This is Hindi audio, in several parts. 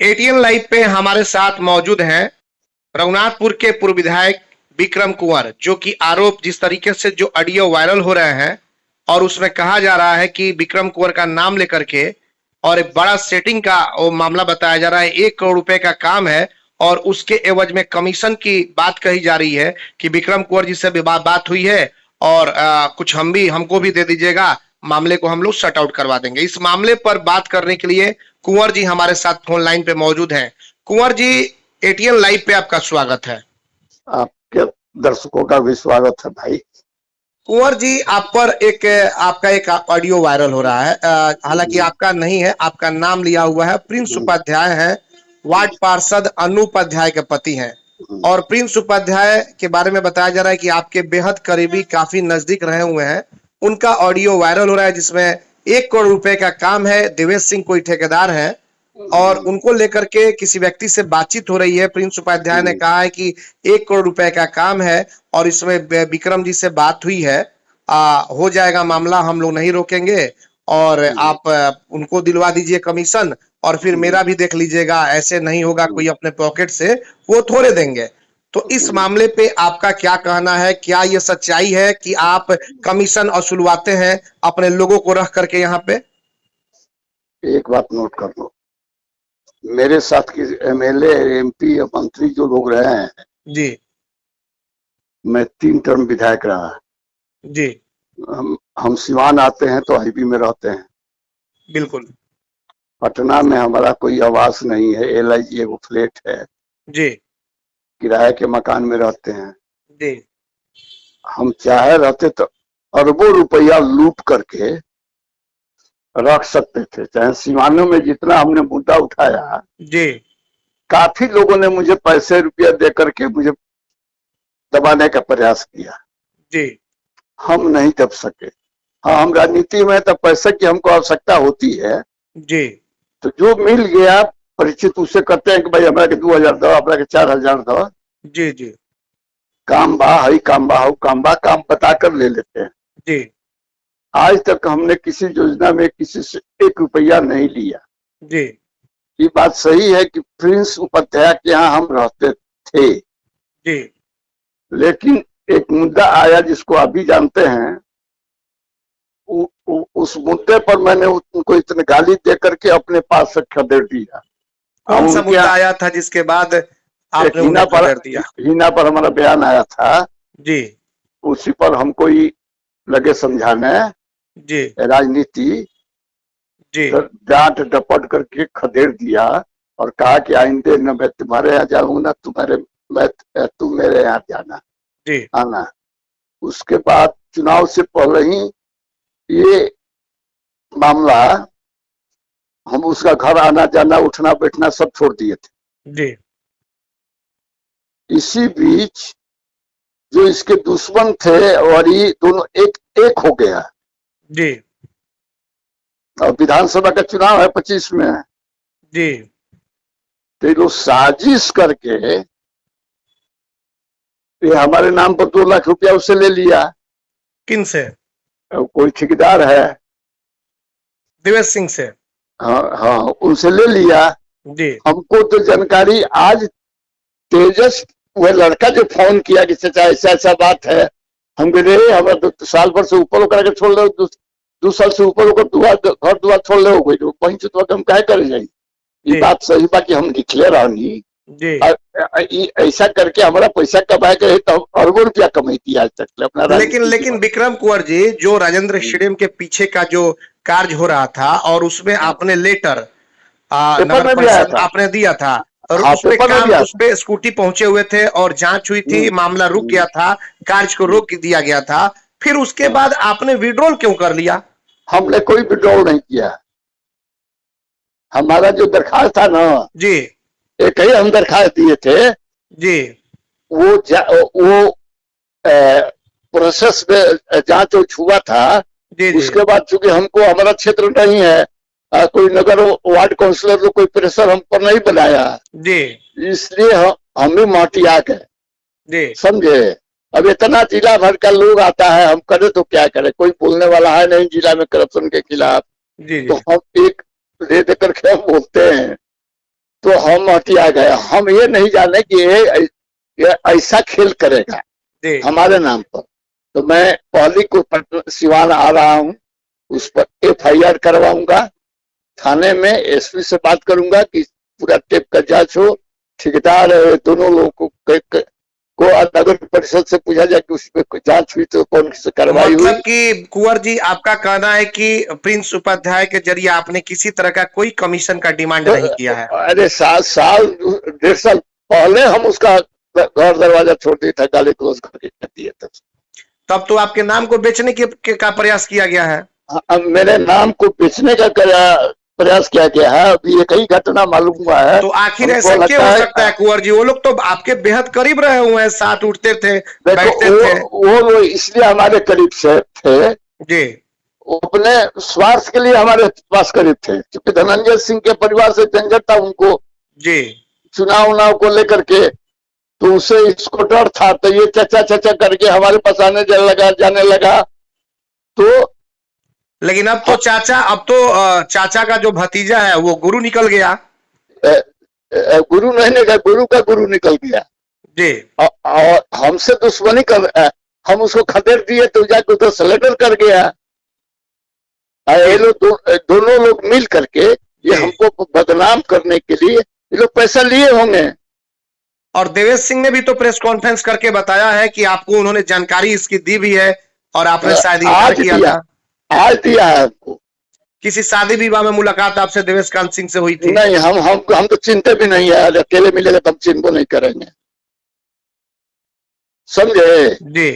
एटीएन लाइव पे हमारे साथ मौजूद हैं रघुनाथपुर के पूर्व विधायक विक्रम कुंवर, जो कि आरोप जिस तरीके से जो ऑडियो वायरल हो रहे हैं और उसमें कहा जा रहा है कि विक्रम कुंवर का नाम लेकर के और एक बड़ा सेटिंग का वो मामला बताया जा रहा है। 1 करोड़ रुपए का काम है और उसके एवज में कमीशन की बात कही जा रही है कि विक्रम कुंवर जी से भी बात हुई है और कुछ हमको भी दे दीजिएगा, मामले को हम लोग शट आउट करवा देंगे। इस मामले पर बात करने के लिए कुंवर जी हमारे साथ फोन लाइन पे मौजूद हैं। कुंवर जी, एटीएन लाइव पे आपका स्वागत है। आपके दर्शकों का भी स्वागत है भाई। कुंवर जी, आप पर आपका एक ऑडियो वायरल हो रहा है, हालांकि आपका नहीं है, आपका नाम लिया हुआ है। प्रिंस उपाध्याय है, वार्ड पार्षद अनु उपाध्याय के पति हैं और प्रिंस उपाध्याय के बारे में बताया जा रहा है कि आपके बेहद करीबी, काफी नजदीक रहे हुए हैं। उनका ऑडियो वायरल हो रहा है जिसमें 1 करोड़ रुपए का काम है। देवेश सिंह कोई ठेकेदार है और उनको लेकर के किसी व्यक्ति से बातचीत हो रही है। प्रिंस उपाध्याय ने कहा है कि 1 करोड़ रुपए का काम है और इसमें विक्रम जी से बात हुई है, हो जाएगा मामला, हम लोग नहीं रोकेंगे और आप उनको दिलवा दीजिए कमीशन और फिर मेरा भी देख लीजिएगा, ऐसे नहीं होगा कोई अपने पॉकेट से वो थोड़े देंगे। तो इस मामले पे आपका क्या कहना है? क्या ये सच्चाई है कि आप कमीशन वसूलवाते हैं अपने लोगों को रख करके यहाँ पे? एक बात नोट कर लो, मेरे साथ की एमएलए, एमपी या मंत्री जो लोग रहे हैं जी, मैं 3 टर्म विधायक रहा जी, हम सिवान आते हैं तो आईबी में रहते हैं। बिल्कुल पटना में हमारा कोई आवास नहीं है, एलआईजी एगो फ्लैट है, जी, किराए के मकान में रहते हैं। जी, हम चाहे रहते तो अरबों रुपया लूट करके रख सकते थे। चाहे सिवानों में जितना हमने मुद्दा उठाया, जी, काफी लोगों ने मुझे पैसे रुपया दे करके मुझे दबाने का प्रयास किया, जी, हम नहीं दब सके। हाँ, हम राजनीति में तब पैसे की हमको आवश्यकता होती है, जी, तो जो मिल गया परिचित उसे कहते हैं कि भाई हमारा के 2000 दो, हमारा के 4000 दो, जी, जी, काम बा हई, काम बा हऊ, काम बा, काम बता कर ले लेते हैं। जी, आज तक हमने किसी योजना में किसी से 1 रुपया नहीं लिया। जी, ये बात सही है कि प्रिंस उपाध्याय के यहाँ हम रहते थे, जी, लेकिन एक मुद्दा आया जिसको आप भी जानते हैं। उस मुद्दे पर मैंने उनको इतने गाली दे करके अपने पास से खदेड़ दिया। कौन सा मुद्दा आया था जिसके बाद आपने उन्हें खदेड़ दिया? हिना पर हमारा बयान आया था जी, उसी पर हमको ही लगे समझाने जी, राजनीति, जी, डांट डपट करके खदेड़ दिया और कहा कि आइंदे न मैं तुम्हारे यहाँ जाऊंगा, तुम मेरे यहाँ जाना, जी, आना। उसके बाद चुनाव से पहले ही ये मामला, हम उसका घर आना जाना, उठना बैठना सब छोड़ दिए थे। जी, इसी बीच जो इसके दुश्मन थे और ये दोनों एक हो गया। जी, और विधानसभा का चुनाव है 25 में, जी, तो ये लोग साजिश करके ये हमारे नाम पर 2 लाख रुपया उससे ले लिया। किन से? कोई ठेकेदार है, देवेश सिंह से? हाँ हाँ, उनसे ले लिया। जी, हमको तो जानकारी आज तेजस, वह लड़का जो फोन किया कि चाचा ऐसा ऐसा बात है, हम कह रहे हमारा 2 साल भर से ऊपर होकर के छोड़ लो, 2 साल से ऊपर होकर घर दुआर छोड़ ले, वहीं से तो हम क्या करे जाए। ये बात सही बात कि हम निकले रहनी जी, ऐसा करके हमारा पैसा कमाए के तो अरबों रुपया कमाई आज तक अपना। लेकिन विक्रम कुंवर जी, जो राजेंद्र स्टेडियम के पीछे का जो कार्य हो रहा था और उसमें आपने लेटर नगर परिषद आपने दिया था और उसपे स्कूटी पहुंचे हुए थे और जांच हुई थी, मामला रुक गया था, कार्य को रोक दिया गया था, फिर उसके बाद आपने विड्रॉल क्यों कर लिया? हमने कोई विड्रॉल नहीं किया। हमारा जो दरखास्त था ना जी, एक ही हम दरखास्त दिए थे जी, वो प्रोसेस में जांच हुआ था। जी, उसके बाद चूंकि हमको हमारा क्षेत्र नहीं है, कोई नगर वार्ड काउंसिलर तो कोई प्रेशर हम पर नहीं बनाया जी, इसलिए हम भी माटी आ गए, समझे। अब इतना जिला भर का लोग आता है, हम करे तो क्या करे, कोई बोलने वाला है नहीं जिला में करप्शन के खिलाफ। तो हम एक ले दे करके हम बोलते हैं, तो हम हटिया गए। हम ये नहीं जाने कि ये ऐसा खेल करेगा जी हमारे नाम पर। तो मैं पहली को सिवान आ रहा हूँ, उस पर FIR करवाऊंगा थाने में। SP से बात करूंगा कि पूरा टेप का जांच हो, ठेकेदार दोनों लोगों को नगर परिषद से पूछा जाए कि उसमें जांच हुई तो कौन से कार्रवाई हुई। मतलब कि कुंवर जी आपका कहना है कि प्रिंस उपाध्याय के जरिए आपने किसी तरह का कोई कमीशन का डिमांड नहीं किया है? अरे साल 1.5 साल पहले हम उसका घर दरवाजा छोड़ दिया था, गाली क्लोज करके दिए थे। तब तो आपके नाम को बेचने का प्रयास किया गया है। अब मेरे नाम को बेचने का प्रयास किया गया है। अभी एक ही घटना मालूम हुआ है। तो आखिर ऐसा क्यों हो सकता है कुंवर जी? वो लोग तो आपके बेहद करीब रहे हुए हैं, साथ उठते थे, बैठते थे। वो इसलिए हमारे करीब से थे जी, वो अपने स्वार्थ के लिए हमारे पास करीब थे, क्योंकि धनंजय सिंह के परिवार से झंझट था उनको जी, चुनाव उनाव को लेकर के। तो उसे इसको डर था, तो ये चचा करके हमारे पास जाने लगा। तो लेकिन अब तो चाचा का जो भतीजा है वो गुरु निकल गया। गुरु नहीं निकल, गुरु का गुरु निकल गया जी। और हमसे दुश्मनी कर, हम उसको खदेड़ दिए तो जाके उधर सरेंडर कर गया। ये लोग दोनों लोग मिल करके ये हमको बदनाम करने के लिए ये लोग पैसा लिए होंगे। और देवेश सिंह ने भी तो प्रेस कॉन्फ्रेंस करके बताया है कि आपको उन्होंने जानकारी इसकी दी भी है और आपने शायद इनकार किया था। आज दिया है हमको। किसी शादी विवाह में मुलाकात आपसे देवेश कांत सिंह से हुई थी? नहीं, हम तो चिंते भी नहीं है। अकेले मिलेगा तब चिंता नहीं करेंगे, समझे जी।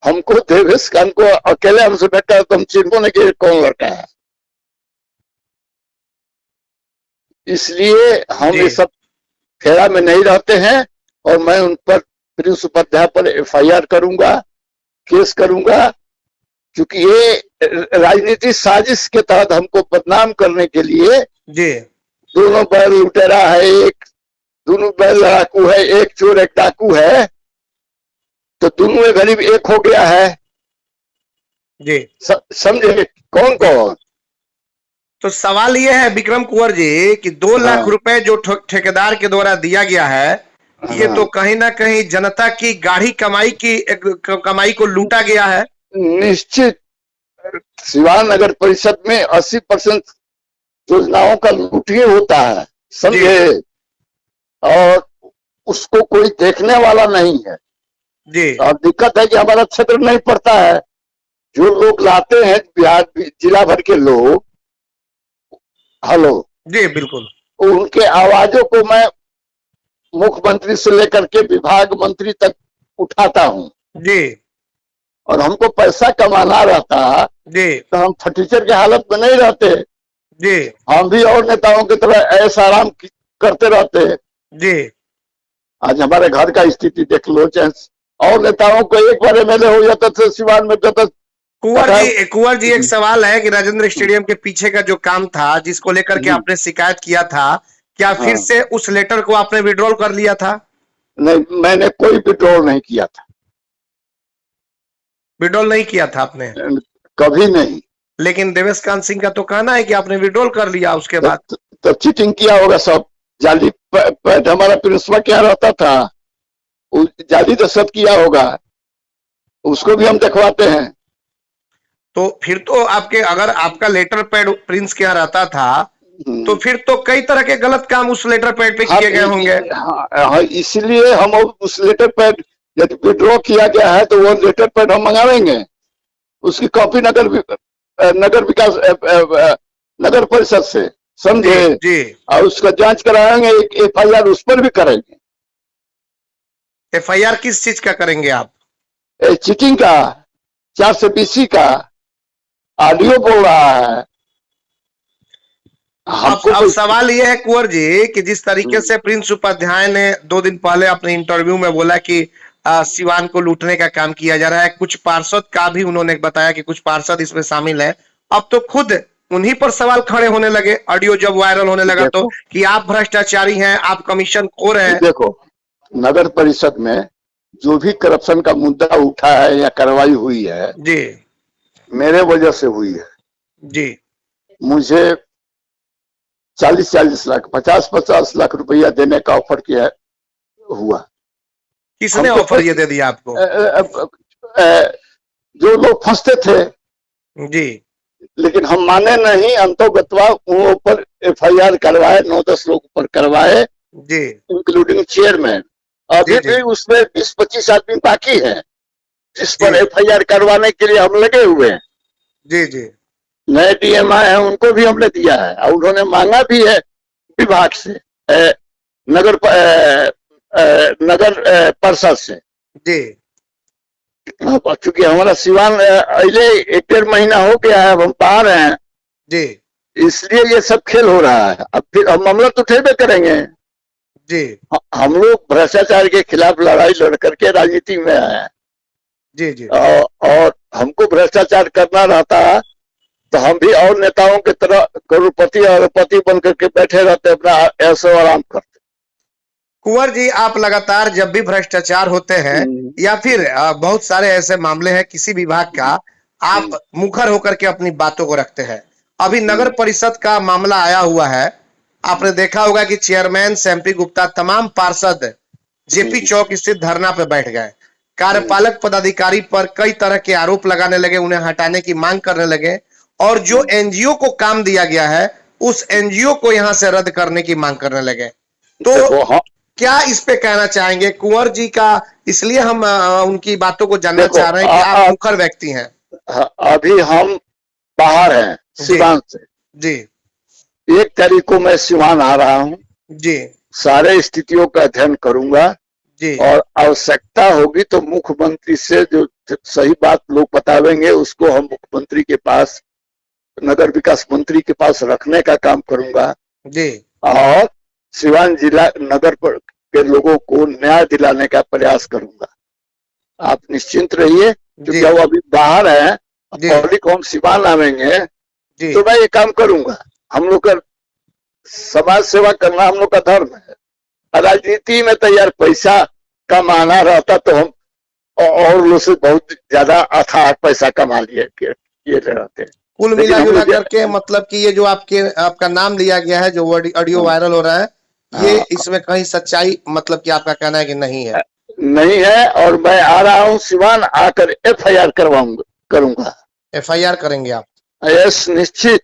हमको देवेश कांत को अकेले हमसे बैठा तो हम चिंता नहीं कि कौन लड़का है। इसलिए हम ये सब फेरा में नहीं रहते हैं और मैं उन पर प्रिंस उपाध्याय पर FIR करूंगा, केस करूंगा, क्योंकि ये राजनीति साजिश के तहत हमको बदनाम करने के लिए जी। दोनों बैल लुटेरा है, दोनों बैल लड़ाकू है, एक चोर एक डाकू है, तो दोनों गरीब एक हो गया है जी। समझे कौन कौन। तो सवाल ये है विक्रम कुंवर जी कि 2 लाख रुपए जो ठेकेदार के द्वारा दिया गया है, ये तो कहीं ना कहीं जनता की गाढ़ी कमाई को लूटा गया है। निश्चित सिवान नगर परिषद में 80% योजनाओं का लूट ही होता है, समझे, और उसको कोई देखने वाला नहीं है जी। और दिक्कत है कि हमारा क्षेत्र नहीं पड़ता है। जो लोग लाते हैं बिहार जिला भर के लोग, हेलो जी, बिल्कुल, उनके आवाजों को मैं मुख्यमंत्री से लेकर के विभाग मंत्री तक उठाता हूँ जी और हमको पैसा कमाना रहता जी तो हम फटीचर के हालत में नहीं रहते जी। हम भी और नेताओं की तरह ऐसा आराम करते रहते जी। आज हमारे घर का स्थिति देख लो, चाहे और नेताओं को एक बार MLA हो जाता था सिवान में जाता। कुंवर जी एक सवाल है कि राजेंद्र स्टेडियम के पीछे का जो काम था जिसको लेकर के आपने शिकायत किया था, क्या फिर से उस लेटर को आपने विड्रॉल कर लिया था? नहीं, मैंने कोई विड्रॉल नहीं किया था। विड्रॉल नहीं किया था आपने? कभी नहीं। लेकिन देवेश कांत सिंह का तो कहना है कि आपने विड्रॉल कर लिया उसके बाद। तो चीटिंग किया होगा सब। जाली पैड हमारा प्रिंसिपल क्या रहता था, जाली तो सब किया होगा, उसको भी हम दिखवाते हैं। तो फिर तो अगर आपका लेटर पैड प्रिंस के यहाँ रहता था तो फिर तो कई तरह के गलत काम उस लेटर पैड पे किए गए होंगे। हाँ, इसलिए हम उस लेटर पैड यदि विड्रॉ किया गया है तो वो लेटर पैड हम मंगावेंगे, उसकी कॉपी नगर विकास नगर परिषद से, समझे जी। और उसका जांच कराएंगे, FIR उस पर भी करेंगे। FIR किस चीज का करेंगे आप? चीटिंग का, 420 का ऑडियो बोल रहा है। अब सवाल ये है कुंवर जी कि जिस तरीके से प्रिंस उपाध्याय ने 2 दिन पहले अपने इंटरव्यू में बोला कि सिवान को लूटने का काम किया जा रहा है, कुछ पार्षद का भी उन्होंने बताया कि कुछ पार्षद इसमें शामिल है, अब तो खुद उन्हीं पर सवाल खड़े होने लगे। ऑडियो जब वायरल होने लगा तो कि आप भ्रष्टाचारी हैं, आप कमीशन खोर हैं। देखो, नगर परिषद में जो भी करप्शन का मुद्दा उठा है या कार्रवाई हुई है जी, मेरे वजह से हुई है जी। मुझे 40-40 लाख, 50-50 लाख रुपया देने का ऑफर किया हुआ। किसने हमको ऑफर ये दे दिया आपको? जो लोग फंसते थे, जी लेकिन हम माने नहीं, अंतोगत्वा वो ऊपर FIR करवाए, 9-10 लोग ऊपर करवाए, जी इंक्लूडिंग चेयरमैन। अभी जी भी उसमें 20-25 आदमी बाकी हैं जिस पर जी FIR करवाने के लिए हम लगे हुए हैं। जी जी नए DM आए हैं, उनको भी हमने दिया है और उन्होंने मांगा भी है विभाग से, नगर परिषद से। जी अब चूंकि हमारा सिवान अगले 1-1.5 महीना हो गया है, अब हम बाहर हैं, जी इसलिए ये सब खेल हो रहा है। अब फिर हम मामला तो उठेबे करेंगे। जी हम लोग भ्रष्टाचार के खिलाफ लड़ाई लड़ करके राजनीति में आए हैं, जी जी और हमको भ्रष्टाचार करना रहता है तो हम भी और नेताओं की तरह करोड़पति और अरबपति बन करके बैठे रहते, अपना ऐशो आराम करते। कुंवर जी, आप लगातार जब भी भ्रष्टाचार होते हैं या फिर बहुत सारे ऐसे मामले हैं किसी विभाग का, आप मुखर होकर के अपनी बातों को रखते हैं। अभी नगर परिषद का मामला आया हुआ है, आपने देखा होगा कि चेयरमैन सैम्पी गुप्ता तमाम पार्षद जेपी चौक स्थित धरना पे बैठ गए। कार्यपालक पदाधिकारी पर कई तरह के आरोप लगाने लगे, उन्हें हटाने की मांग करने लगे और जो एनजीओ को काम दिया गया है उस एनजीओ को यहां से रद्द करने की मांग करने लगे। तो क्या इस पे कहना चाहेंगे कुंवर जी का? इसलिए हम उनकी बातों को जानना चाह रहे हैं कि आप मुखर व्यक्ति हैं। अभी हम बाहर हैं सिवान से। जी 1 तारीख को मैं सिवान आ रहा हूँ जी, सारे स्थितियों का अध्ययन करूंगा जी और आवश्यकता होगी तो मुख्यमंत्री से जो सही बात लोग बतावेंगे उसको हम मुख्यमंत्री के पास, नगर विकास मंत्री के पास रखने का काम करूंगा जी, और सिवान जिला नगर पर के लोगों को न्याय दिलाने का प्रयास करूंगा। आप निश्चिंत रहिए, क्योंकि वो अभी बाहर है, पब्लिक हम सिवान आवेंगे तो मैं ये काम करूंगा। हम लोग का समाज सेवा करना हम लोग का धर्म है। राजनीति में तो यार पैसा कमाना रहता तो हम और लोग से बहुत ज्यादा अथाह पैसा कमा लिए रहते हैं। कुल मिला करके मतलब कि ये जो आपका नाम लिया गया है, जो ऑडियो वायरल हो रहा है, ये इसमें कहीं सच्चाई मतलब कि आपका कहना है कि नहीं है? नहीं है, और मैं आ रहा हूँ सिवान, आकर FIR करूंगा। FIR करेंगे आप? यस, निश्चित।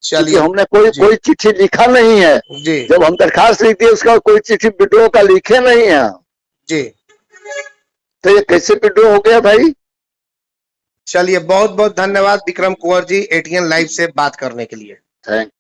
चलिए, हमने कोई चिट्ठी लिखा नहीं है जी। जब हम दरखास्त लिखते हैं उसका कोई चिट्ठी वीडियो का लिखे नहीं है जी, तो ये कैसे वीडियो हो गया भाई? चलिए, बहुत बहुत धन्यवाद विक्रम कुंवर जी ATN लाइव से बात करने के लिए। थैंक